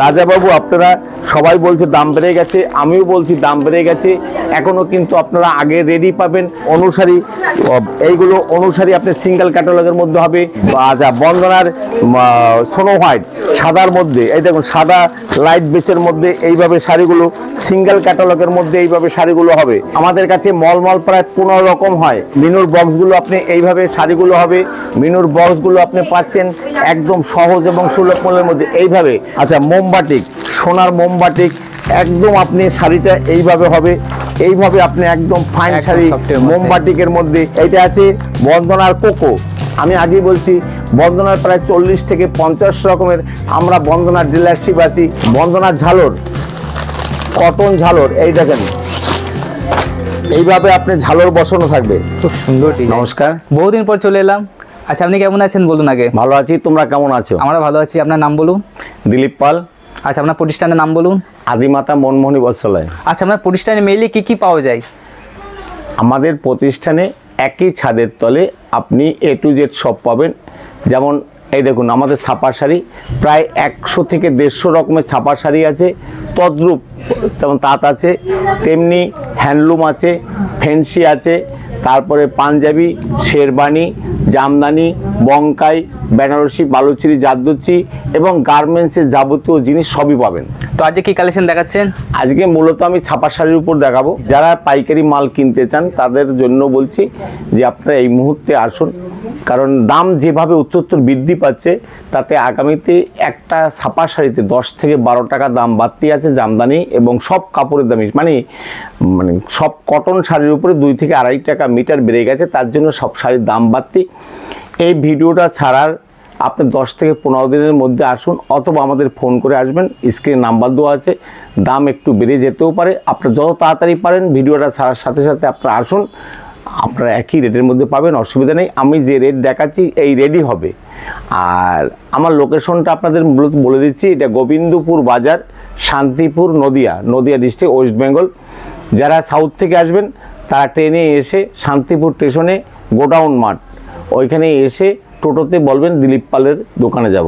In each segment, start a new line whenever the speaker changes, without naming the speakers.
রাজাবাবু আপনারা সবাই বলছে দাম বেড়ে গেছে, আমিও বলছি দাম বেড়ে গেছে, এখনো কিন্তু আপনারা আগে রেডি পাবেন। অনুসারী এইগুলো অনুসারী আপনার সিঙ্গেল ক্যাটালগের মধ্যে হবে। আচ্ছা, বন্দনার স্নো হোয়াইট সাদার মধ্যে, এই দেখুন সাদা লাইট বেসের মধ্যে এইভাবে শাড়িগুলো সিঙ্গেল ক্যাটালগের মধ্যে এইভাবে শাড়িগুলো হবে। আমাদের কাছে মলমল প্রায় 15 রকম হয়। মিনুর বক্সগুলো আপনি এইভাবে শাড়িগুলো হবে, মিনুর বক্সগুলো আপনি পাচ্ছেন একদম সহজ এবং সুলভ মূল্যের মধ্যে এইভাবে। আচ্ছা, মোমবাটিক, সোনার মোমবাটিক একদম আপনি শাড়িটা এইভাবে হবে, এইভাবে আপনি একদম ফাইন শাড়ি মোমবাটিকের মধ্যে। এইটা আছে বন্দনার কোকো। আমি আগেই বলছি বন্দনার প্রায় 40 থেকে 50 রকমের আমরা বন্দনার ডিলারশিপ আছি। বন্দনার ঝালর, কটন ঝালর, এই দেখেন এইভাবে আপনি ঝালর বসানো থাকবে।
খুব সুন্দর।
নমস্কার,
বহুদিন পর চলে এলাম। আচ্ছা, আপনি কেমন আছেন বলুন আগে।
ভালো আছি, তোমরা কেমন আছো?
আমরা ভালো আছি। আপনার নাম বলুন।
দিলীপ পাল।
আচ্ছা, আপনার প্রতিষ্ঠানের নাম বলুন।
আদিমাতা মনমোহনী বস্ত্রালয়।
আচ্ছা, আপনার প্রতিষ্ঠানে মেইলে কি কি পাওয়া যায়?
আমাদের প্রতিষ্ঠানে একই ছাদের তলে আপনি A to Z সব পাবেন। যেমন এই দেখুন আমাদের ছাপা শাড়ি প্রায় 100 থেকে 150 রকমের ছাপা শাড়ি আছে। তদ্রূপ যেমন তাঁত আছে, তেমনি হ্যান্ডলুম আছে, ফেন্সি আছে, তারপরে পাঞ্জাবি, শেরবানি, জামদানি, বঙ্কাই, বেনারসি, বালুচরি, জারদুচি এবং গার্মেন্টসের যাবতীয় জিনিস সবই পাবেন।
তো আজকে কি কালেকশন দেখাচ্ছেন?
আজকে মূলত আমি ছাপা শাড়ির উপর দেখাবো। যারা পাইকারি মাল কিনতে চান তাদের জন্য বলছি যে আপনারা এই মুহূর্তে আসুন, কারণ দাম যেভাবে উত্তরোত্তর বৃদ্ধি পাচ্ছে তাতে আগামীতে একটা ছাপা শাড়িতে 10 থেকে 12 টাকা দাম বাড়তি আছে জামদানি এবং সব কাপড়ের দামই মানে সব কটন শাড়ির উপরে 2 থেকে 2.5 টাকা মিটার বেড়ে গেছে। তার জন্য সব শাড়ির দাম বাড়তি। এই ভিডিওটা ছাড়ার আপনি 10 থেকে 15 দিনের মধ্যে আসুন, অথবা আমাদের ফোন করে আসবেন, স্ক্রিনে নাম্বার দেওয়া আছে। দাম একটু বেড়ে যেতেও পারে, আপনারা যত তাড়াতাড়ি পারেন ভিডিওটা ছাড়ার সাথে সাথে আপনারা আসুন, আপনারা একই রেটের মধ্যে পাবেন, অসুবিধা নেই। আমি যে রেট দেখাচ্ছি এই রেটই হবে। আর আমার লোকেশনটা আপনাদের মূলত বলে দিচ্ছি, এটা গোবিন্দপুর বাজার, শান্তিপুর, নদিয়া ডিস্ট্রিক্ট, ওয়েস্ট বেঙ্গল। যারা সাউথ থেকে আসবেন তারা ট্রেনে এসে শান্তিপুর স্টেশনে গোডাউন মাঠ, ওইখানে এসে টোটোতে বলবেন দিলীপ পালের দোকানে যাব।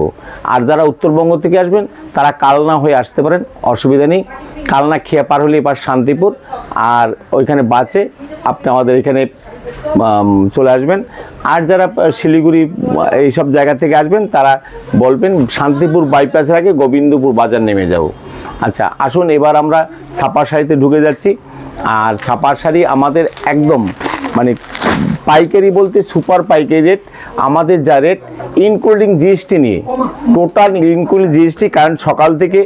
আর যারা উত্তরবঙ্গ থেকে আসবেন তারা কালনা হয়ে আসতে পারেন, অসুবিধা নেই। কালনা খেয়া পার হলে এবার শান্তিপুর, আর ওইখানে বাসে আপনি আমাদের এখানে চলে আসবেন। আর যারা শিলিগুড়ি এইসব জায়গা থেকে আসবেন তারা বলবেন শান্তিপুর বাইপাসের আগে গোবিন্দপুর বাজার নেমে যাব। আচ্ছা, আসুন এবার আমরা ছাপা শাড়িতে ঢুকে যাচ্ছি। আর ছাপা শাড়ি আমাদের একদম মানে পাইকারি বলতে সুপার পাইকারি রেট। আমাদের যা রেট ইনক্লুডিং জিএসটি নিয়ে, টোটাল ইনক্লুডিং জিএসটি, কারণ সকাল থেকে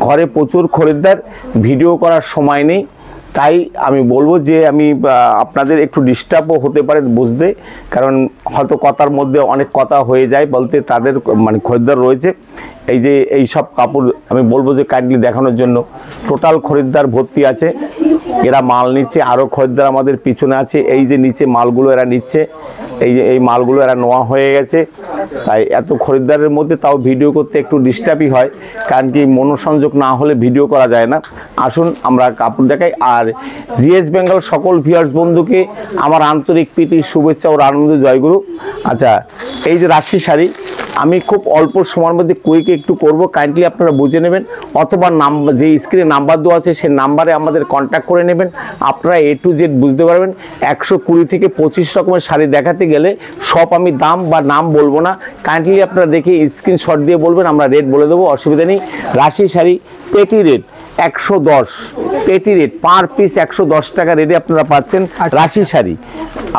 ঘরে প্রচুর খরিদ্দার, ভিডিও করার সময় নেই। তাই আমি বলবো যে আমি আপনাদের একটু ডিস্টার্বও হতে পারে বুঝতে, কারণ হয়তো কথার মধ্যে অনেক কথা হয়ে যায় বলতে তাদের মানে খরিদ্দার রয়েছে। এই যে এই সব কাপড় আমি বলবো যে কাইন্ডলি দেখানোর জন্য টোটাল খরিদ্দার ভর্তি আছে, এরা মাল নিচ্ছে। আরও খরিদ্দার আমাদের পিছনে আছে, এই যে নিচে মালগুলো এরা নিচ্ছে, এই যে এই মালগুলো এরা নেওয়া হয়ে গেছে। তাই এত খরিদ্দারের মধ্যে তাও ভিডিও করতে একটু ডিস্টার্বই হয়, কারণ কি মনোসংযোগ না হলে ভিডিও করা যায় না। আসুন আমরা কাপড় দেখাই। আর জিএস বেঙ্গল সকল ভিউয়ার্স বন্ধুকে আমার আন্তরিক প্রীতি, শুভেচ্ছা ও আনন্দ জয়গুরু। আচ্ছা, এই যে রাশি শাড়ি আমি খুব অল্প সময়ের মধ্যে কুইক একটু করব, কাইন্ডলি আপনারা বুঝে নেবেন, অথবা নাম্বার যে স্ক্রিনে নাম্বার দেওয়া আছে সেই নাম্বারে আমাদের কন্ট্যাক্ট করে নেবেন। আপনারা A to Z বুঝতে পারবেন। 120 থেকে 25 রকমের শাড়ি দেখাতে গেলে সব আমি দাম বা নাম বলবো না, কাইন্ডলি আপনারা দেখে স্ক্রিনশট দিয়ে বলবেন, আমরা রেট বলে দেবো, অসুবিধা নেই। রাশি শাড়ি পেটি রেট 110, পেটি রেট পার পিস 110 টাকা রেটে আপনারা পাচ্ছেন রাশি শাড়ি।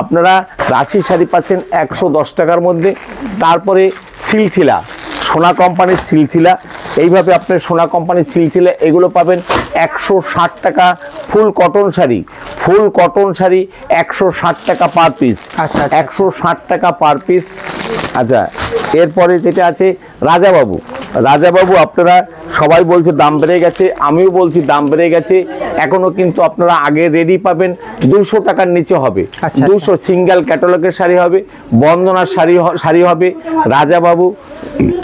আপনারা রাশি শাড়ি পাচ্ছেন 110 টাকার মধ্যে। তারপরে সিলসিলা, সোনা কোম্পানির সিলসিলা, এইভাবে আপনার সোনা কোম্পানির সিলসিলা এগুলো পাবেন 160 টাকা। ফুল কটন শাড়ি 160 টাকা পার পিস, 160 টাকা পার পিস। আচ্ছা, এরপরে যেটা আছে রাজাবাবু। আপনারা সবাই বলছে দাম বেড়ে গেছে, আমিও বলছি দাম বেড়ে গেছে, এখনো কিন্তু আপনারা আগে রেডি পাবেন। 200 টাকার নিচে হবে, 200 সিঙ্গেল ক্যাটালগের শাড়ি হবে, বন্দনার শাড়ি হবে। রাজাবাবু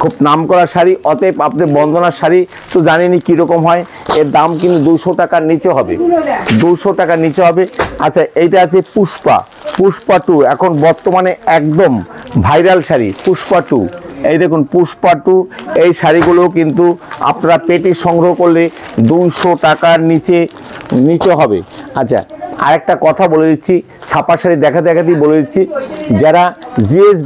খুব নাম করা শাড়ি, অতএব আপনি বন্দনার শাড়ি তো জানেনই কীরকম হয়, এর দাম কিন্তু 200 টাকার নিচে হবে, 200 টাকার নিচে হবে। আচ্ছা, এইটা আছে পুষ্পা 2, এখন বর্তমানে একদম ভাইরাল শাড়ি পুষ্পা 2। এই দেখুন পুষ্পা 2 এই শাড়িগুলো কিন্তু আপনারা পেটি সংগ্রহ করলে 200 টাকার নিচে হবে। আচ্ছা, আরেকটা কথা বলে দিচ্ছি, ছাপা শাড়ি দেখাতেই বলে দিচ্ছি, যারা জিএস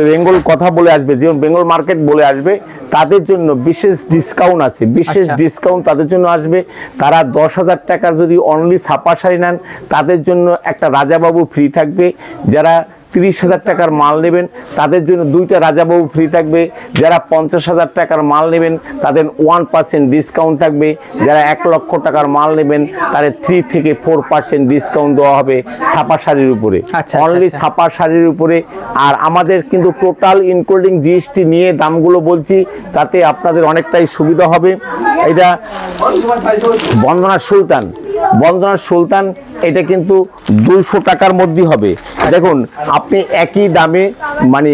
বেঙ্গল কথা বলে আসবে, যেমন বেঙ্গল মার্কেট বলে আসবে, তাদের জন্য বিশেষ ডিসকাউন্ট আছে, বিশেষ ডিসকাউন্ট তাদের জন্য আসবে। তারা 10,000 টাকার যদি অনলি ছাপা শাড়ি নেন, তাদের জন্য একটা রাজাবাবু ফ্রি থাকবে। যারা 30,000 টাকার মাল নেবেন তাদের জন্য 2টা রাজাবাবু ফ্রি থাকবে। যারা 50,000 টাকার মাল নেবেন তাদের 1% ডিসকাউন্ট থাকবে। যারা 1 লক্ষ টাকার মাল নেবেন তাদের 3 থেকে 4% ডিসকাউন্ট দেওয়া হবে ছাপা শাড়ির উপরে, অনলি ছাপা শাড়ির উপরে। আর আমাদের কিন্তু টোটাল ইনক্লুডিং জিএসটি নিয়ে দামগুলো বলছি, তাতে আপনাদের অনেকটাই সুবিধা হবে। এটা বন্দনা সুলতান, এটা কিন্তু 200 টাকার মধ্যে হবে। দেখুন, আপনি একই দামে মানে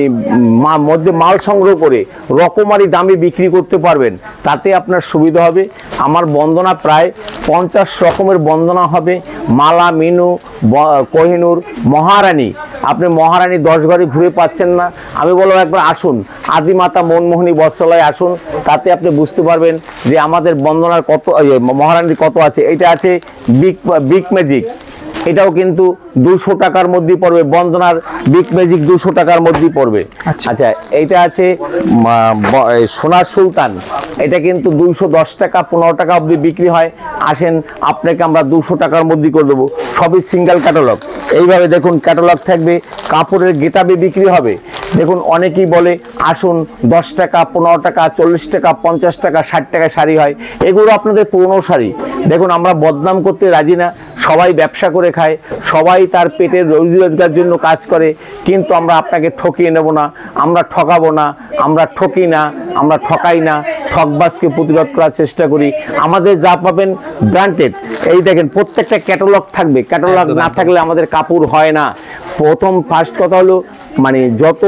মধ্যে মাল সংগ্রহ করে রকমারি দামে বিক্রি করতে পারবেন, তাতে আপনার সুবিধা হবে। আমার বন্দনা প্রায় 50 রকমের বন্দনা হবে। মালা, মিনু, কোহিনূর, মহারানী। আপনি মহারানী 10 ঘরে ঘুরে পাচ্ছেন না, আমি বলবো একবার আসুন, আদিমাতা মনমোহিনী বস্ত্রালয়ে আসুন, তাতে আপনি বুঝতে পারবেন যে আমাদের বন্দনার কত, মহারানীর কত আছে। এটা আছে বিগ ম্যাজিক, এটাও কিন্তু 200 টাকার মধ্যে পড়বে। বন্দনার বিগ ম্যাজিক 200 টাকার মধ্যে পড়বে। আচ্ছা, এইটা আছে সোনার সুলতান, এটা কিন্তু 210 টাকা 15 টাকা অবধি বিক্রি হয়। আসেন, আপনাকে আমরা 200 টাকার মধ্যে করে দেবো। সবই সিঙ্গেল ক্যাটালগ। এইভাবে দেখুন ক্যাটালগ থাকবে, কাপড়ের গেটাবে বিক্রি হবে। দেখুন, অনেকেই বলে আসুন 10 টাকা 15 টাকা 40 টাকা 50 টাকা 60 টাকায় শাড়ি হয়, এগুলো আপনাদের পুরনো শাড়ি। দেখুন, আমরা বদনাম করতে রাজি না, সবাই ব্যবসা করে খায়, সবাই তার পেটের রোজি রোজগার জন্য কাজ করে, কিন্তু আমরা আপনাকে ঠকিয়ে নেব না, আমরা ঠকাবো না, আমরা ঠকি না, আমরা ঠকাই না, ঠকবাজকে প্রতিরোধ করার চেষ্টা করি। আমাদের যা পাবেন ব্র্যান্ডেড। এই দেখেন, প্রত্যেকটা ক্যাটালগ থাকবে, ক্যাটালগ না থাকলে আমাদের কাপড় হয় না। ফার্স্ট কথা হলো, মানে যত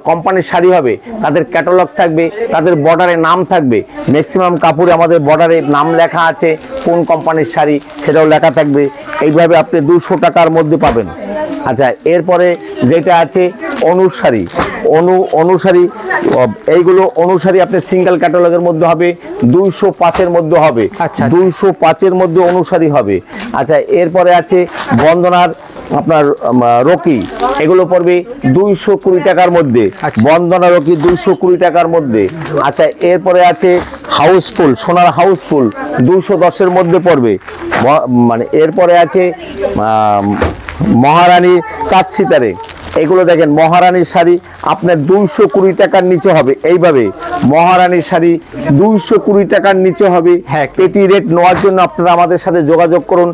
কোম্পানির শাড়ি হবে তাদের ক্যাটালগ থাকবে, তাদের বর্ডারে নাম থাকবে। ম্যাক্সিমাম কাপড়ে আমাদের বর্ডারে নাম লেখা আছে, কোন কোম্পানির শাড়ি সেটাও লেখা থাকবে। এইভাবে আপনি 200 টাকার মধ্যে পাবেন। আচ্ছা, এরপরে যেটা আছে অনুসারী, এইগুলো অনুসারী আপনার সিঙ্গেল ক্যাটালগের মধ্যে হবে, 205-এর মধ্যে হবে, 205-এর মধ্যে অনুসারী হবে। আচ্ছা, এরপরে আছে বন্দনার আপনার রকি, এগুলো পড়বে 220 টাকার মধ্যে। বন্দনা রকি 220 টাকার মধ্যে। আচ্ছা, এরপরে আছে হাউসফুল, সোনার হাউসফুল 210-এর মধ্যে পড়বে। মানে এরপরে আছে মহারানী চাঁদ সিতারে, এগুলো দেখেন মহারানীর শাড়ি আপনার 220 টাকার নিচে হবে। এইভাবে মহারানীর শাড়ি 220 টাকার নিচে হবে। পেটি রেট নেওয়ার জন্য আপনারা আমাদের সাথে যোগাযোগ করুন,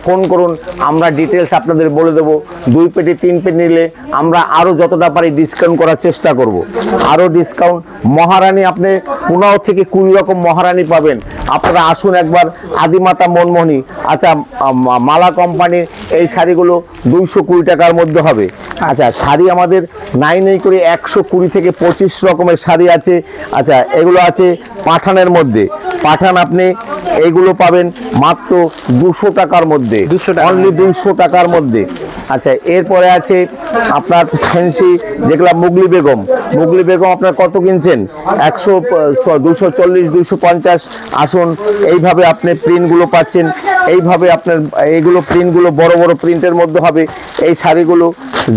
ফোন করুন, আমরা ডিটেলস আপনাদের বলে দেবো। 2 পেটি 3 পেটি নিলে আমরা আরও যতটা পারি ডিসকাউন্ট করার চেষ্টা করব। আরও ডিসকাউন্ট। মহারানী আপনি 15 থেকে 20 রকম মহারানী পাবেন। আপনারা আসুন একবার, আদিমাতা মনমোহিনী। আচ্ছা, মালা কোম্পানির এই শাড়িগুলো 220 টাকার মধ্যে হবে। আচ্ছা, শাড়ি আমাদের নাই করে 120 থেকে 25 রকমের শাড়ি আছে। আচ্ছা, এগুলো আছে পাঠানের মধ্যে। পাঠান আপনি এইগুলো পাবেন মাত্র 200 টাকার মধ্যে, অনলি 200 টাকার মধ্যে। আচ্ছা, এরপরে আছে আপনার ফ্যান্সি, যেগুলো মুগলি বেগম আপনার কত কিনছেন? 100, 240, 250। আসুন, এইভাবে আপনি প্রিন্টগুলো পাচ্ছেন। এইভাবে আপনার এইগুলো প্রিন্টগুলো বড় বড় প্রিন্টের মধ্যে হবে। এই শাড়িগুলো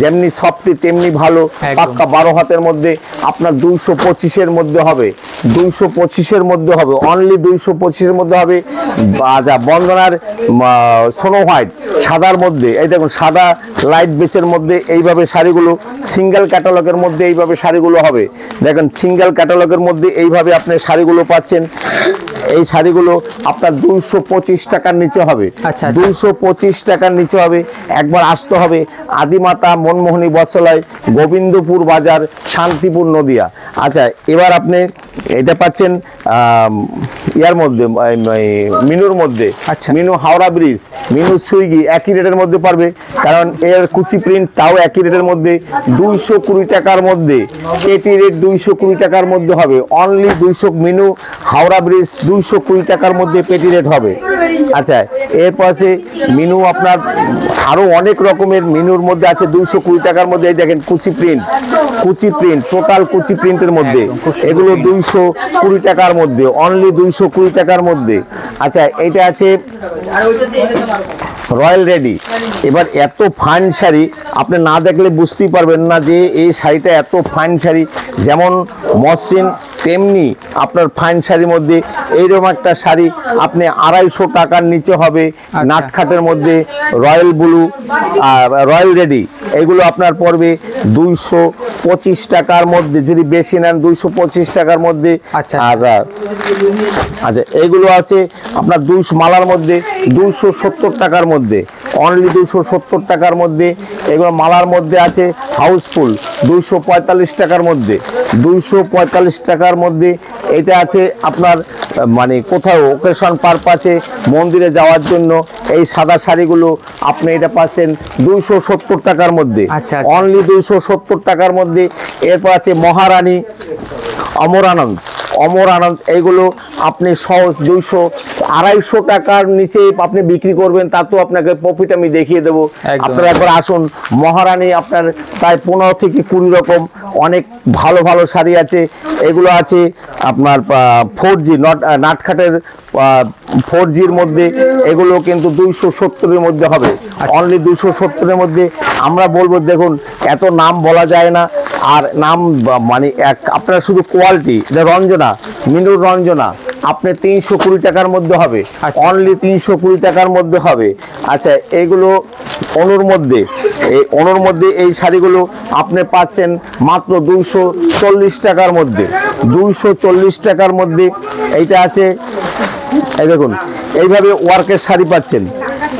যেমনি সফটি তেমনি ভালো, পাক্কা 12 হাতের মধ্যে আপনার 225-এর মধ্যে হবে, 225-এর মধ্যে হবে, অনলি 225-এর মধ্যে হবে। আচ্ছা, বন্দনার স্নো হোয়াইট সাদার মধ্যে, এই দেখুন সাদা লাইট বেচের মধ্যে এইভাবে শাড়িগুলো সিঙ্গেল ক্যাটালগের মধ্যে এইভাবে শাড়িগুলো হবে। দেখেন, সিঙ্গেল ক্যাটালগের মধ্যে এইভাবে আপনি শাড়িগুলো পাচ্ছেন। এই শাড়িগুলো আপনার 225 টাকার নিচে হবে, 225 টাকার নিচে হবে। একবার আসতে হবে আদিমাতা মনমোহিনী বস্ত্রালয়, গোবিন্দপুর বাজার, শান্তিপুর, নদিয়া। আচ্ছা, এবার আপনি এটা পাচ্ছেন ইয়ার মধ্যে, মিনুর মধ্যে। মিনু হাওড়া ব্রিজ, মিনু সুইগি একই রেটের মধ্যে পারবে, কারণ এর কুচি প্রিন্ট তাও একই রেটের মধ্যে 220 টাকার মধ্যে, পেটি রেট 220 টাকার মধ্যে হবে। অনলি 200 মিনু হাওড়া ব্রিজ 220 টাকার মধ্যে পেটি রেট হবে। আচ্ছা, এরপর আছে মিনু আপনার আরো অনেক রকমের মিনুর মধ্যে আছে 220 টাকার মধ্যে। এই দেখেন কুচি প্রিন্ট টোটাল কুচি প্রিন্টের মধ্যে, এগুলো 220 টাকার মধ্যে, অনলি 220 টাকার মধ্যে। আচ্ছা, এটা আছে রয়্যাল রেডি। এবার এত ফাইন শাড়ি আপনি না দেখলে বুঝতেই পারবেন না যে এই শাড়িটা এত ফাইন শাড়ি। যেমন মসৃণ তেমনি আপনার ফাইন শাড়ির মধ্যে এইরকম একটা শাড়ি আপনি 250 টাকার নিচে হবে। নাটখাটের মধ্যে রয়্যাল ব্লু রয়্যাল রেডি, এগুলো আপনার পড়বে 225 টাকার মধ্যে, যদি বেশি নেন 225 টাকার মধ্যে।
আচ্ছা
আচ্ছা, এগুলো আছে আপনার 200 মালার মধ্যে 270 টাকার মধ্যে, অনলি 270 টাকার মধ্যে। এগুলো মালার মধ্যে আছে হাউসফুল 245 টাকার মধ্যে, 245 টাকার মধ্যে। এটা আছে আপনার মানে কোথাও ওকেশন পারপাসে মন্দিরে যাওয়ার জন্য এই সাদা শাড়িগুলো আপনি এটা পাচ্ছেন 270 টাকার মধ্যে, অনলি 270 টাকার মধ্যে। এরপর আছে মহারানী, অমর আনন্দ, এইগুলো আপনি সহজ 200-250 টাকার নিচে আপনি বিক্রি করবেন, তা তো আপনাকে প্রফিট আমি দেখিয়ে দেবো। আপনারা একবার আসুন। মহারানী আপনার প্রায় 15 থেকে 20 রকম অনেক ভালো ভালো শাড়ি আছে। এগুলো আছে আপনার 4G নাটখাটের 4Gর মধ্যে, এগুলো কিন্তু 270-এর মধ্যে হবে, অনলি 270-এর মধ্যে। আমরা বলবো দেখুন এত নাম বলা যায় না, আর নাম মানে আপনারা শুধু কোয়ালিটি। এটা রঞ্জনা, মিনুর রঞ্জনা আপনি 320 টাকার মধ্যে হবে, অনলি 320 টাকার মধ্যে হবে। আচ্ছা, এইগুলো অনুর মধ্যে এই শাড়িগুলো আপনি পাচ্ছেন মাত্র 240 টাকার মধ্যে, 240 টাকার মধ্যে। এইটা আছে, এই দেখুন এইভাবে ওয়ার্কের শাড়ি পাচ্ছেন,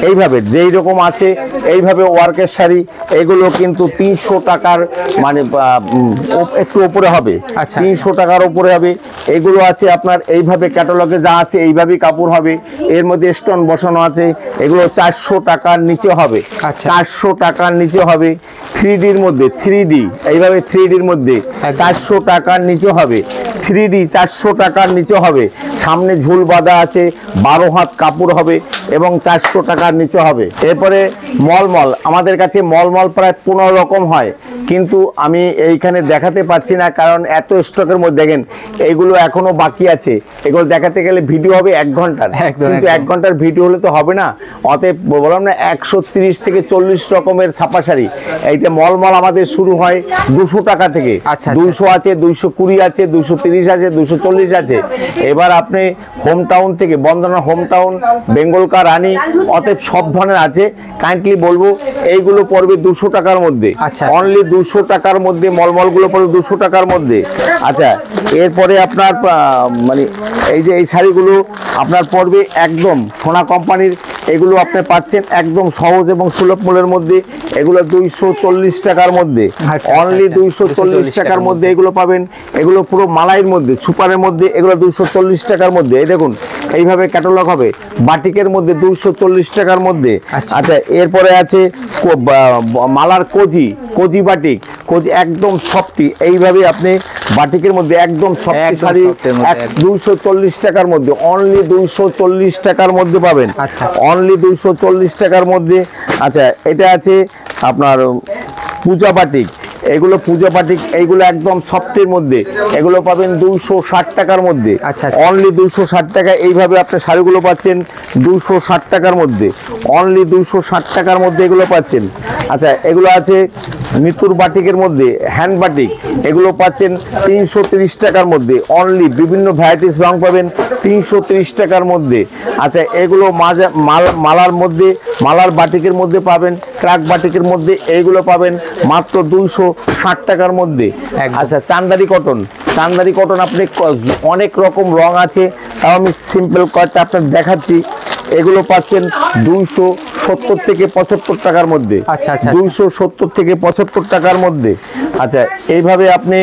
এইভাবে যেই রকম আছে এইভাবে ওয়ার্কের শাড়ি। এগুলো কিন্তু 300 টাকার মানে একটু উপরে হবে, 300 টাকার উপরে হবে। এগুলো আছে আপনার এইভাবে ক্যাটালগে যা আছে এইভাবেই কাপড় হবে, এর মধ্যে স্টোন বসানো আছে। এগুলো 400 টাকার নিচে হবে, 400 টাকার নিচে হবে। 3Dর মধ্যে 3D, এইভাবে 3Dর মধ্যে 400 টাকার নিচে হবে। 3D 400 টাকার নিচে হবে। সামনে ঝুল বাঁধা আছে, 12 হাত কাপড় হবে এবং 400 টাকার নিচে হবে। এরপরে মলমল, আমাদের কাছে মলমল প্রায় 15 রকম হয়, কিন্তু আমি এইখানে দেখাতে পাচ্ছি না কারণ এত স্টকের মধ্যে। দেখেন এইগুলো এখনো বাকি আছে, এগুলো দেখাতে গেলে ভিডিও হবে 1 ঘন্টার, কিন্তু 1 ঘন্টার ভিডিও হলে তো হবে না। অতএব বললাম না 130 থেকে 40 রকমের ছাপা শাড়ি। এইটা মলমল আমাদের শুরু হয় 200 টাকা থেকে, 200 আছে, 220 আছে, 230 আছে, 240 আছে। এবার আপনি হোম টাউন থেকে, বন্দনা হোম টাউন, বেঙ্গলকা রানী, অতএব সব ধরনের আছে। কাইন্ডলি বলবো এইগুলো পড়বে 200 টাকার মধ্যে, অনলি 200 টাকার মধ্যে। মলমলগুলো পড়বে 200 টাকার মধ্যে। আচ্ছা, এরপরে আপনার মানে এই যে এই শাড়িগুলো আপনার পড়বে একদম সোনা কোম্পানির। এগুলো আপনি পাচ্ছেন একদম সহজ এবং সুলভ মূল্যের মধ্যে। এগুলো 240 টাকার মধ্যে, অনলি 240 টাকার মধ্যে এগুলো পাবেন। এগুলো পুরো মালাইয়ের মধ্যে, সুপারের মধ্যে, এগুলো 240 টাকার মধ্যে। এই দেখুন এইভাবে ক্যাটালগ হবে, বাটিকের মধ্যে 240 টাকার মধ্যে। আচ্ছা, এরপরে আছে মালার কোজি বাটিক, কোজি একদম সফটি। এইভাবে আপনি বাটিকের মধ্যে একদম সফটি শাড়ি 240 টাকার মধ্যে, অনলি 240 টাকার মধ্যে পাবেন, অনলি 240 টাকার মধ্যে। আচ্ছা, এটা আছে আপনার পূজা বাটিক, এগুলো পূজা বাটিক, এইগুলো একদম সফটের মধ্যে, এগুলো পাবেন 260 টাকার মধ্যে, অনলি 260 টাকা। এইভাবে আপনি শাড়িগুলো পাচ্ছেন 260 টাকার মধ্যে, অনলি 260 টাকার মধ্যে এগুলো পাচ্ছেন। আচ্ছা, এগুলো আছে মিতুর বাটিকের মধ্যে, হ্যান্ড বাটিক, এগুলো পাচ্ছেন 330 টাকার মধ্যে, অনলি বিভিন্ন ভ্যারাইটিস রং পাবেন 330 টাকার মধ্যে। আচ্ছা, এগুলো মালার মধ্যে, মালার বাটিকের মধ্যে পাবেন, ক্রাক বাটিকের মধ্যে, এইগুলো পাবেন মাত্র 260 টাকার মধ্যে। আচ্ছা, চান্দারি কটন আপনি অনেক রকম রং আছে, তাও আমি সিম্পল কয়েকটা আপনার দেখাচ্ছি। এগুলো পাচ্ছেন 270 থেকে 75 টাকার মধ্যে, 270 থেকে 75 টাকার মধ্যে। আচ্ছা, এইভাবে আপনি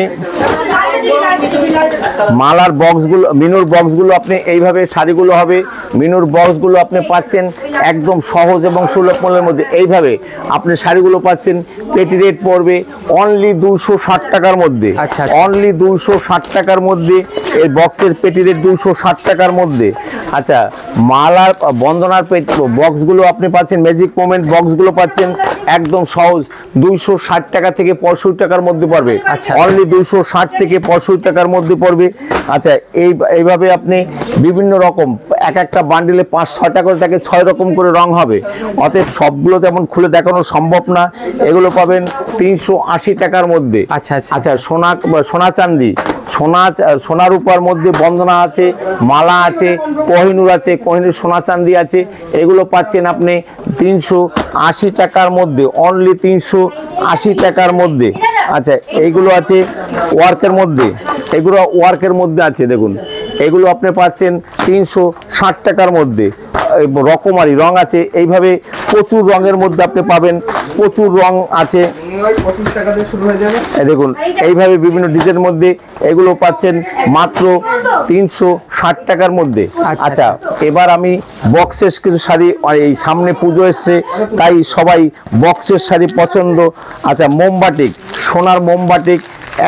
মালার বক্সগুলো, মিনুর বক্সগুলো আপনি এইভাবে শাড়িগুলো হবে, মিনুর বক্সগুলো আপনি পাচ্ছেন একদম সহজ এবং সুলভ মূল্যের মধ্যে। এইভাবে আপনি শাড়িগুলো পাচ্ছেন, পেটি রেট পড়বে অনলি 260 টাকার মধ্যে,
আচ্ছা।
অনলি 260 টাকার মধ্যে। এই বক্সের পেটি রেট 260 টাকার মধ্যে। আচ্ছা, মালার বন্দনার বক্সগুলো আপনি পাচ্ছেন, ম্যাজিক মোমেন্ট বক্সগুলো পাচ্ছেন একদম সহজ 260 টাকা থেকে 65 টাকার মধ্যে পড়বে।
আচ্ছা।
অনলি 260 থেকে 65 টাকার মধ্যে পড়বে। আচ্ছা, এইভাবে আপনি বিভিন্ন রকম এক একটা বান্ডিলে 5-6টা করে থাকে, 6 রকম করে রং হবে। অতএব সবগুলো তেমন খুলে দেখানো সম্ভব না। এগুলো পাবেন 380 টাকার মধ্যে।
আচ্ছা আচ্ছা।
আচ্ছা, সোনা চাঁদি, সোনার উপর মধ্যে বন্দনা আছে, মালা আছে, কোহিনূর আছে, কোহিনূর সোনা চাঁদি আছে। এগুলো পাচ্ছেন আপনি 380 টাকার মধ্যে, অনলি 380 টাকার মধ্যে। আচ্ছা, এইগুলো আছে ওয়ার্কের মধ্যে, এগুলো ওয়ার্কের মধ্যে আছে। দেখুন, এগুলো আপনি পাচ্ছেন 360 টাকার মধ্যে। রকমারি রং আছে, এইভাবে প্রচুর রঙের মধ্যে আপনি পাবেন, প্রচুর রং আছে। দেখুন, এইভাবে বিভিন্ন ডিজাইনের মধ্যে এগুলো পাচ্ছেন মাত্র 360 টাকার মধ্যে। আচ্ছা, এবার আমি বক্সের কিছু শাড়ি, এই সামনে পুজো এসছে তাই সবাই বক্সের শাড়ি পছন্দ। আচ্ছা, মোমবাটিক, সোনার মোমবাটিক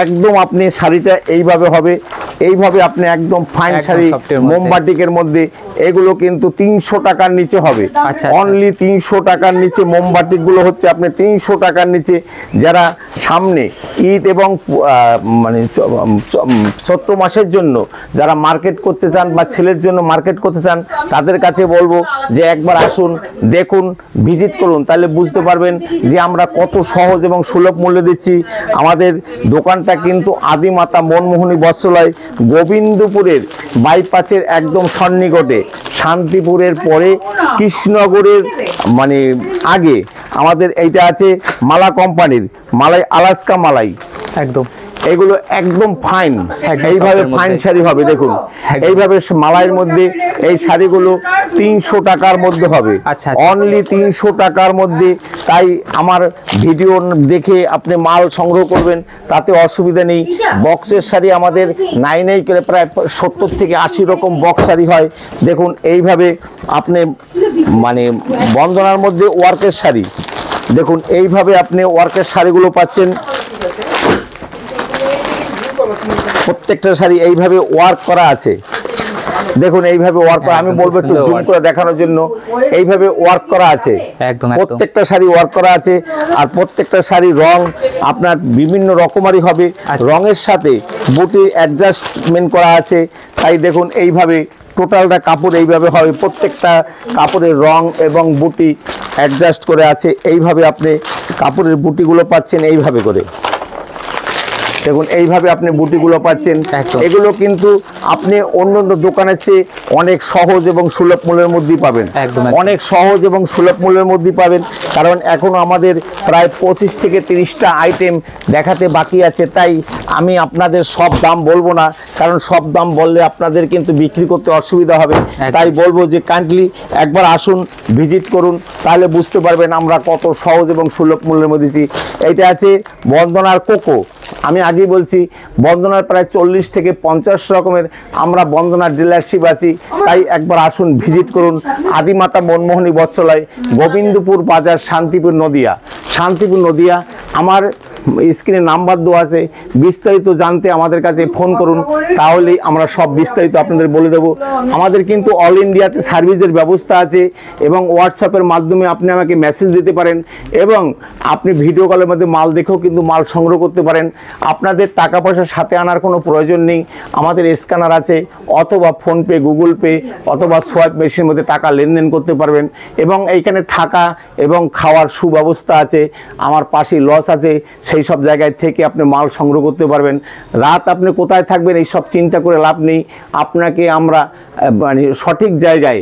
একদম আপনি শাড়িটা এইভাবে হবে, এইভাবে আপনি একদম ফাইন শাড়ি মোমবাটিকের মধ্যে। এগুলো কিন্তু 300 টাকার নিচে হবে, অনলি 300 টাকার নিচে। মোমবাটিক গুলো হচ্ছে আপনি 300 টাকার নিচে। যারা সামনে ঈদ এবং মানে চৈত্র মাসের জন্য যারা মার্কেট করতে চান বা ছেলের জন্য মার্কেট করতে চান, তাদের কাছে বলবো যে একবার আসুন, দেখুন, ভিজিট করুন, তাহলে বুঝতে পারবেন যে আমরা কত সহজ এবং সুলভ মূল্যে দিচ্ছি। আমাদের দোকানটা কিন্তু আদিমাতা মনমোহনী বস্ত্রালয়, গোবিন্দপুরের বাইপাসের একদম সন্নিকটে, শান্তিপুরের পরে কৃষ্ণনগরের মানে আগে আমাদের এইটা আছে মালা কোম্পানির মালাই, আলাস্কা মালাই একদম। এগুলো একদম ফাইন, এইভাবে ফাইন শাড়ি হবে। দেখুন, এইভাবে মালাইয়ের মধ্যে এই শাড়িগুলো 300 টাকার মধ্যে হবে, অনলি 300 টাকার মধ্যে। তাই আমার ভিডিও দেখে আপনি মাল সংগ্রহ করবেন, তাতে অসুবিধা নেই। বক্সের শাড়ি আমাদের নাই করে প্রায় 70 থেকে 80 রকম বক্স শাড়ি হয়। দেখুন, এইভাবে আপনি মানে বন্দনার মধ্যে ওয়ার্কের শাড়ি, দেখুন এইভাবে আপনি ওয়ার্কের শাড়িগুলো পাচ্ছেন। প্রত্যেকটা শাড়ি এইভাবে ওয়ার্ক করা আছে। দেখুন, এইভাবে ওয়ার্ক করা, আমি বলবো একটু জুম করে দেখানোর জন্য, এইভাবে ওয়ার্ক করা আছে, প্রত্যেকটা শাড়ি ওয়ার্ক করা আছে। আর প্রত্যেকটা শাড়ি রং আপনার বিভিন্ন রকমারি হবে, রঙের সাথে বুটি অ্যাডজাস্টমেন্ট করা আছে। তাই দেখুন, এইভাবে টোটালটা কাপড় এইভাবে হবে, প্রত্যেকটা কাপড়ের রং এবং বুটি অ্যাডজাস্ট করে আছে। এইভাবে আপনি কাপড়ের বুটিগুলো পাচ্ছেন এইভাবে করে। দেখুন, এইভাবে আপনি বুটিগুলো পাচ্ছেন। এগুলো কিন্তু আপনি অন্য দোকানের চেয়ে অনেক সহজ এবং সুলভ মূল্যের মধ্যেই পাবেন, অনেক সহজ এবং সুলভ মূল্যের মধ্যেই পাবেন। কারণ এখনো আমাদের প্রায় 25 থেকে 30টা আইটেম দেখাতে বাকি আছে। তাই আমি আপনাদের সব দাম বলবো না, কারণ সব দাম বললে আপনাদের কিন্তু বিক্রি করতে অসুবিধা হবে। তাই বলবো যে কাইন্ডলি একবার আসুন, ভিজিট করুন, তাহলে বুঝতে পারবেন আমরা কত সহজ এবং সুলভ মূল্যের মধ্যে দিচ্ছি। এইটা আছে বন্দনার কোকো। আমি আগেই বলছি, বন্দনার প্রায় 40 থেকে 50 রকমের আমরা বন্দনার ডিলারশিপ আছি। তাই একবার আসুন, ভিজিট করুন। আদিমাতা মনমোহনী বস্ত্রালয়, গোবিন্দপুর বাজার, শান্তিপুর নদিয়া। শান্তিপুর নদিয়া। আমার স্ক্রিনে নাম্বার দেওয়া আছে, বিস্তারিত জানতে আমাদের কাছে ফোন করুন, তাহলেই আমরা সব বিস্তারিত আপনাদের বলে দেবো। আমাদের কিন্তু অল ইন্ডিয়াতে সার্ভিসের ব্যবস্থা আছে এবং হোয়াটসঅ্যাপের মাধ্যমে আপনি আমাকে মেসেজ দিতে পারেন এবং আপনি ভিডিও কলের মধ্যে মাল দেখেও কিন্তু মাল সংগ্রহ করতে পারেন। আপনাদের টাকা পয়সা সাথে আনার কোনো প্রয়োজন নেই, আমাদের স্ক্যানার আছে, অথবা ফোনপে, গুগল পে অথবা সোয়াইপ মেশিনের মধ্যে টাকা লেনদেন করতে পারবেন। এবং এইখানে থাকা এবং খাওয়ার সুব্যবস্থা আছে, আমার পাশে লজ আছে, সেই সব জায়গায় থেকে আপনি মাল সংগ্রহ করতে পারবেন। রাত আপনি কোথায় থাকবেন এই সব চিন্তা করে লাভ নেই, আপনাকে আমরা মানে সঠিক জায়গায়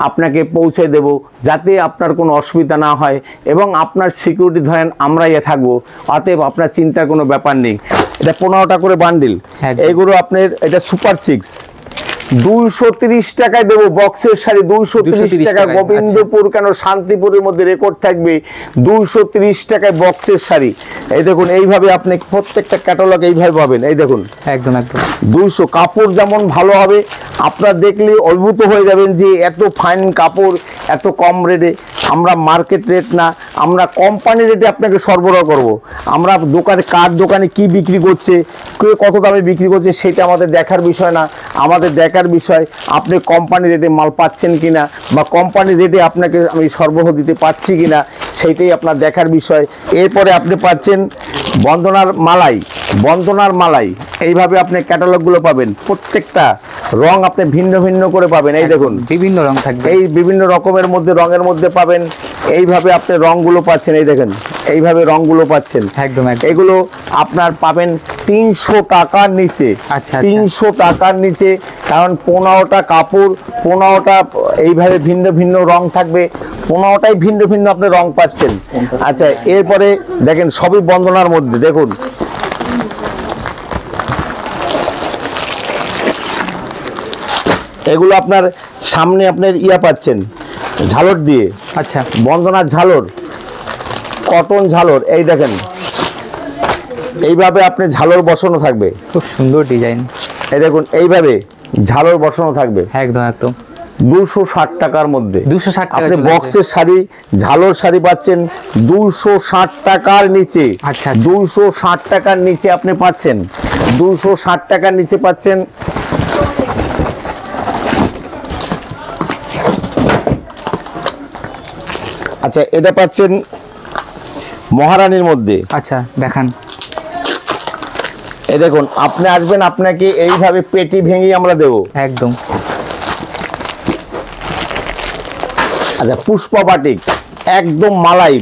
আপনাকে পৌঁছে দেব, যাতে আপনার কোনো অসুবিধা না হয় এবং আপনার সিকিউরিটি ধরেন আমরাই থাকবো। অতএব আপনার চিন্তার কোনো ব্যাপার নেই। এটা 15টা করে বান্ডিল। এইগুলো আপনার, এটা সুপার 6, 230 টাকায় দেবো বক্সের শাড়ি, 230 টাকা।
টাকায়,
গোবিন্দপুর কেন শান্তিপুরের মধ্যে রেকর্ড থাকবে, 230 টাকায় বক্সের শাড়ি। এই দেখুন, এইভাবে আপনি প্রত্যেকটা ক্যাটালগ এইভাবে পাবেন। এই দেখুন
একদম একদম
200, কাপড় যেমন ভালো হবে আপনারা দেখলে অদ্ভুত হয়ে যাবেন যে এত ফাইন কাপড় এত কম রেটে। আমরা মার্কেট রেট না, আমরা কোম্পানি রেটে আপনাকে সরবরাহ করব। আমরা দোকানে কার দোকানে কি বিক্রি করছে, কে কত দামে বিক্রি করছে সেটা আমাদের দেখার বিষয় না। আমাদের দেখার বিষয় আপনি কোম্পানি রেটে মাল পাচ্ছেন কিনা, বা কোম্পানি রেটে আপনাকে আমি সরবরাহ দিতে পারছি কিনা, সেইটাই আপনার দেখার বিষয়। এরপরে আপনি পাচ্ছেন বন্দনার মালাই, বন্দনার মালাই। এইভাবে আপনি ক্যাটালগুলো পাবেন, প্রত্যেকটা রং আপনি ভিন্ন ভিন্ন করে পাবেন। এই দেখুন
বিভিন্ন রং থাকবে,
এই বিভিন্ন রকমের মধ্যে রঙের মধ্যে পাবেন। এইভাবে আপনি রংগুলো পাচ্ছেন, এই দেখেন এইভাবে রংগুলো পাচ্ছেন।
একদম একদম
এগুলো আপনার পাবেন 300 টাকার নিচে।
আচ্ছা,
300 টাকার নিচে, কারণ 15টা কাপড়, 15টা এইভাবে ভিন্ন ভিন্ন রং থাকবে, 15টাই ভিন্ন ভিন্ন আপনি রং পাচ্ছেন। আচ্ছা, এরপরে দেখেন সবই বন্দনার মধ্যে। দেখুন এগুলো আপনার সামনে আপনার ইয়া পাচ্ছেন ঝালর দিয়ে,
আচ্ছা
বন্দনার ঝালর, কটন ঝালর। এই দেখেন এইভাবে আপনি ঝালর বসানো থাকবে,
খুব সুন্দর ডিজাইন।
এই দেখুন এইভাবে ঝালর বসানো থাকবে
একদম একদম
260 টাকার মধ্যে।
260 টাকা
আপনি
চলে আসবে।
বক্সের শাড়ি, ঝালর শাড়ি পাচ্ছেন 260 টাকার নিচে।
আচ্ছা, আচ্ছা।
260 টাকার নিচে আপনি পাচ্ছেন, 260 টাকার নিচে পাচ্ছেন। আচ্ছা, এটা পাচ্ছেন মহারানীর মধ্যে।
আচ্ছা দেখান,
এই দেখুন আপনি আসবেন, আপনাকে এইভাবে পেটি ভেঙে আমরা দেবো।
একদম
আচ্ছা, পুষ্পা বাটিক একদম মালাই,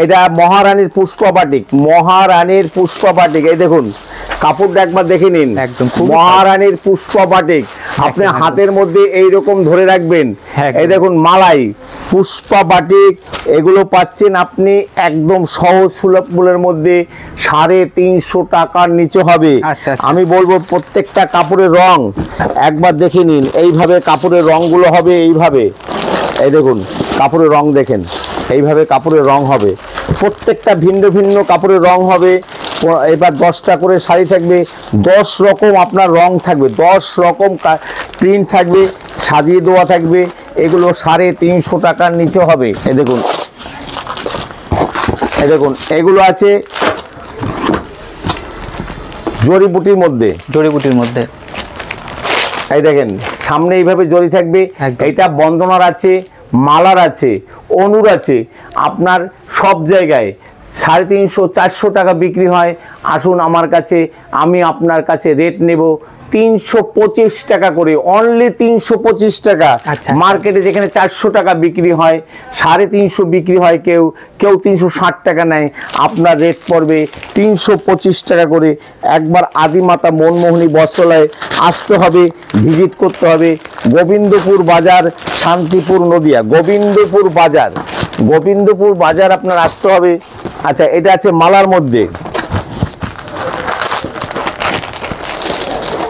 এটা মহারানীর পুষ্পা বাটিক, মহারানীর পুষ্পা বাটিক। এই দেখুন কাপড়টা একবার দেখে নিন,
একদম খুব
মহারানীর পুষ্পা বাটিক। আপনি
একদম।
হাতের মধ্যে এইরকম ধরে রাখবেন।
একদম।
এই দেখুন মালাই, পুষ্পা বাটিক, এগুলো পাচ্ছেন আপনি একদম সহজ সুলভ মূল্যের মধ্যে, 350 টাকার নিচে হবে।
আচ্ছা, আচ্ছা।
আমি বলবো প্রত্যেকটা কাপড়ের রং একবার দেখে নিন। এইভাবে কাপড়ের রংগুলো হবে, এইভাবে এই দেখুন কাপড়ের রং দেখেন, এইভাবে কাপড়ের রং হবে, প্রত্যেকটা ভিন্ন ভিন্ন কাপড়ের রং হবে। এবার 10টা করে শাড়ি থাকবে, 10 রকম আপনার রং থাকবে, 10 রকম প্রিন্ট থাকবে, সাজিয়ে দেওয়া থাকবে। এগুলো 350 টাকার নিচে হবে। এই দেখুন, এই দেখুন এগুলো আছে জড়িবুটির মধ্যে,
জড়িবুটির মধ্যে।
এই দেখেন সামনে এইভাবে জড়ি থাকবে।
একদম।
এটা বন্দনার আছে, মালার আছে, অনুর আছে, আপনার সব জায়গায় 350 400 টাকা বিক্রি হয়। আসুন আমার কাছে, আমি আপনার কাছে রেট নেব 325 টাকা করে, অনলি 325 টাকা।
আচ্ছা।
মার্কেটে যেখানে 400 টাকা বিক্রি হয়, 350 বিক্রি হয়, কেউ কেউ 360 টাকা নেয়, আপনার রেট পড়বে 325 টাকা করে। একবার আদিমাতা মনমোহনী বস্ত্রালয়ে আসতে হবে, ভিজিট করতে হবে। গোবিন্দপুর বাজার, শান্তিপুর নদিয়া, গোবিন্দপুর বাজার, গোবিন্দপুর বাজার আপনার আসতে হবে। আচ্ছা, এটা আছে মালার মধ্যে।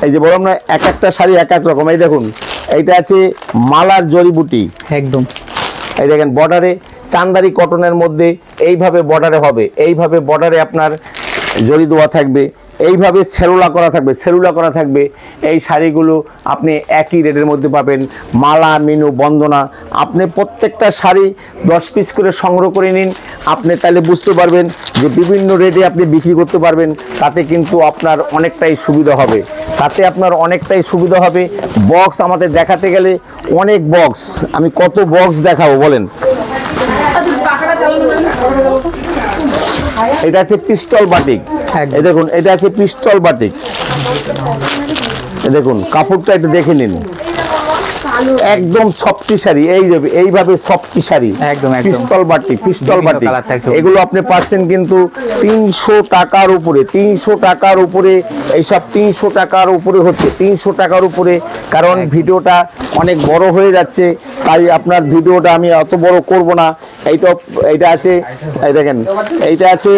এই যে বললাম না, এক একটা শাড়ি এক এক রকম। এই দেখুন এইটা আছে মালার জড়িবুটি,
একদম
এই দেখেন বর্ডারে চান্দারি কটনের মধ্যে এইভাবে বর্ডারে হবে, এইভাবে বর্ডারে আপনার জড়ি দেওয়া থাকবে, এইভাবে সেলুলা করা থাকবে, সেলুলা করা থাকবে। এই শাড়িগুলো আপনি একই রেটের মধ্যে পাবেন। মালা, মিনু, বন্দনা, আপনি প্রত্যেকটা শাড়ি 10 পিস করে সংগ্রহ করে নিন। আপনি তাহলে বুঝতে পারবেন যে বিভিন্ন রেটে আপনি বিক্রি করতে পারবেন। তাতে কিন্তু আপনার অনেকটাই সুবিধা হবে, তাতে আপনার অনেকটাই সুবিধা হবে। বক্স আমাদের দেখাতে গেলে অনেক বক্স, আমি কত বক্স দেখাবো বলেন। এটা আছে পিস্তল বাটিক,
একদম।
এই দেখুন এটা আছে পিস্তল বাটিক। এই দেখুন কাপড়টা একটু দেখে নিন, একদম সফটি শাড়ি, এইভাবে সফটি শাড়ি,
একদম, একদম।
পিস্তল বাটিক, পিস্তল
বিভিন্ন
বাটিক।
কালার থাকছে।
এগুলো আপনি পাচ্ছেন কিন্তু 300 টাকার উপরে, 300 টাকার উপরে। এইসব 300 টাকার উপরে হচ্ছে, 300 টাকার উপরে। কারণ ভিডিওটা অনেক বড় হয়ে যাচ্ছে, তাই আপনার ভিডিওটা আমি অত বড় করব না। এইটা আছে, এই দেখেন এইটা আছে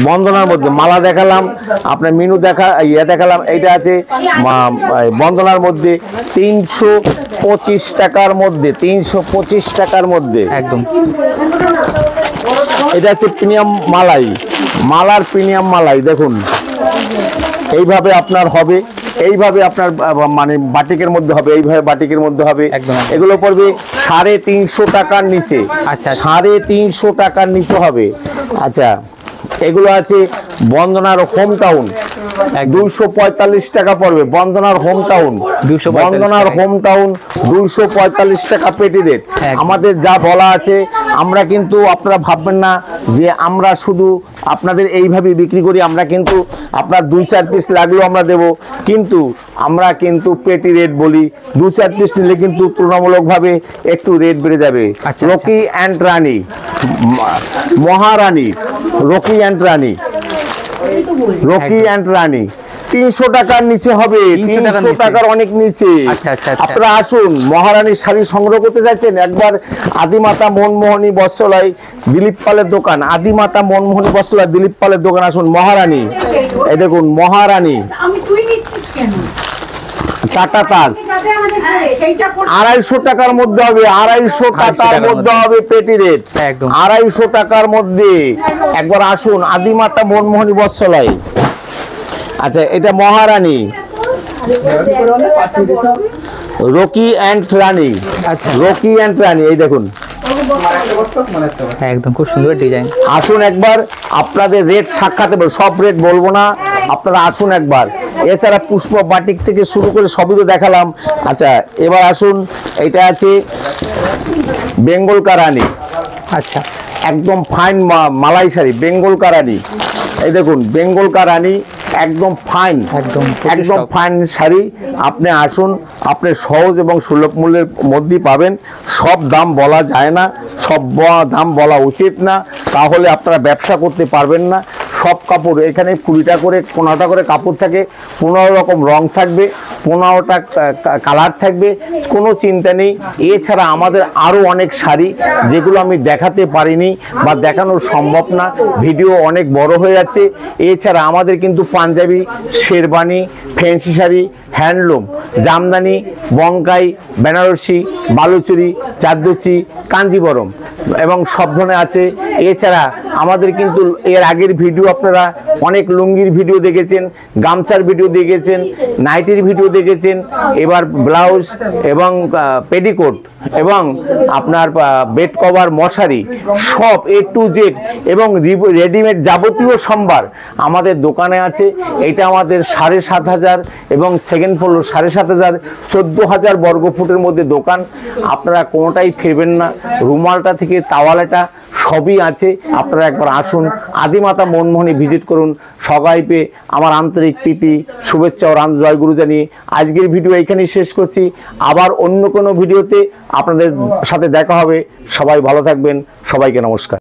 বন্দনার মধ্যে মালা দেখালাম, আপনার মিনু দেখালাম। এইটা আছে বন্দনার মধ্যে 325 টাকার মধ্যে, 325 টাকার মধ্যে
একদম।
এটা আছে প্রিমিয়াম মালাই, মালার প্রিমিয়াম মালাই। দেখুন এইভাবে আপনার হবে, এইভাবে আপনার মানে বাটিকের মধ্যে হবে, এইভাবে বাটিকের মধ্যে হবে।
একদম।
এগুলো পড়বে 350 টাকার নিচে।
আচ্ছা।
350 টাকার নিচে হবে। আচ্ছা, এগুলো আছে বন্দনার হোম টাউন, 245 টাকা পড়বে। বন্দনার হোম টাউন,
245
বন্দনার হোম টাউন 245 টাকা পেটি রেট।
একদম।
আমাদের যা বলা আছে, আমরা কিন্তু আপনারা ভাববেন না যে আমরা শুধু আপনাদের এইভাবে বিক্রি করি। আমরা কিন্তু আপনার 2-4 পিস লাগলেও আমরা দেব, কিন্তু আমরা কিন্তু পেটি রেট বলি। 2-4 পিস নিলে কিন্তু তুলনামূলকভাবে একটু রেট বেড়ে যাবে।
আচ্ছা।
Rocky and Rani, Maharani, Rocky and Rani, Rocky and Rani 300 টাকার নিচে হবে। 300 টাকার অনেক নিচে।
আচ্ছা, আচ্ছা, আচ্ছা।
আপনারা আসুন, মহারানীর শাড়ি সংগ্রহ করতে চাইছেন, একবার আদিমাতা মনমোহনী বস্ত্রালয়, দিলীপ পালের দোকান, আদিমাতা মনমোহনী বস্ত্রালয়, দিলীপ পালের দোকান আসুন। মহারানী, এই দেখুন মহারানী, টাটা তাজ 250 টাকার মধ্যে হবে। 250 টাকার মধ্যে হবে পেটি রেট।
একদম।
250 টাকার মধ্যে। একবার আসুন আদিমাতা মনমোহনী বস্ত্রালয়। আচ্ছা, এটা মহারানী, রকি অ্যান্ড রানী।
আচ্ছা।
রকি অ্যান্ড রানী, এই দেখুন
একদম খুব সুন্দর ডিজাইন।
আসুন একবার, আপনাদের রেট সাক্ষাতে সব রেট বলবো না, আপনারা আসুন একবার। এছাড়া পুষ্প বাটিক থেকে শুরু করে সবই তো দেখালাম। আচ্ছা, এবার আসুন, এটা আছে বেঙ্গল কারানি,
আচ্ছা।
একদম ফাইন মালাই শাড়ি, বেঙ্গল কারানি। এই দেখুন বেঙ্গল কারানি, একদম ফাইন,
একদম
একদম ফাইন শাড়ি। আপনি আসুন, আপনি সহজ এবং সুলভ মূল্যের মধ্যেই পাবেন। সব দাম বলা যায় না, সব দাম বলা উচিত না, তাহলে আপনারা ব্যবসা করতে পারবেন না। সব কাপড় এখানে 20টা করে 15টা করে কাপড় থাকে, 15 রকম রং থাকবে, 15টা কালার থাকবে, কোনো চিন্তা নেই। এছাড়া আমাদের আরও অনেক শাড়ি যেগুলো আমি দেখাতে পারিনি বা দেখানো সম্ভব না, ভিডিও অনেক বড় হয়ে যাচ্ছে। এছাড়া আমাদের কিন্তু পাঞ্জাবি, শেরবানি, ফ্যান্সি শাড়ি, হ্যান্ডলুম, জামদানি, বঙ্কাই, বেনারসি, বালুচুরি, চাঁদুচি, কাঞ্জিবরম এবং সব ধরনের আছে। এছাড়া আমাদের কিন্তু এর আগের ভিডিও আপনারা অনেক লুঙ্গির ভিডিও দেখেছেন, গামছার ভিডিও দেখেছেন, নাইটির ভিডিও দেখেছেন। এবার ব্লাউজ এবং পেটিকোট এবং আপনার বেড কভার, মশারি, সব A to Z এবং রেডিমেড যাবতীয় সম্ভার আমাদের দোকানে আছে। এটা আমাদের 7,500 এবং সেকেন্ড ফ্লোর 7,500, 14,000 বর্গফুটের মধ্যে দোকান। আপনারা কোনোটাই ফেরবেন না, রুমালটা থেকে তাওয়ালেটা সবই আছে। আপনারা একবার আসুন, আদিমাতা মনমোহনী ভিজিট করুন। সবাইকে আমার আন্তরিক প্রীতি, শুভেচ্ছা ও জয়গুরু জানিয়ে আজকের ভিডিও এইখানেই শেষ করছি। আবার অন্য কোনো ভিডিওতে আপনাদের সাথে দেখা হবে। সবাই ভালো থাকবেন, সবাইকে নমস্কার।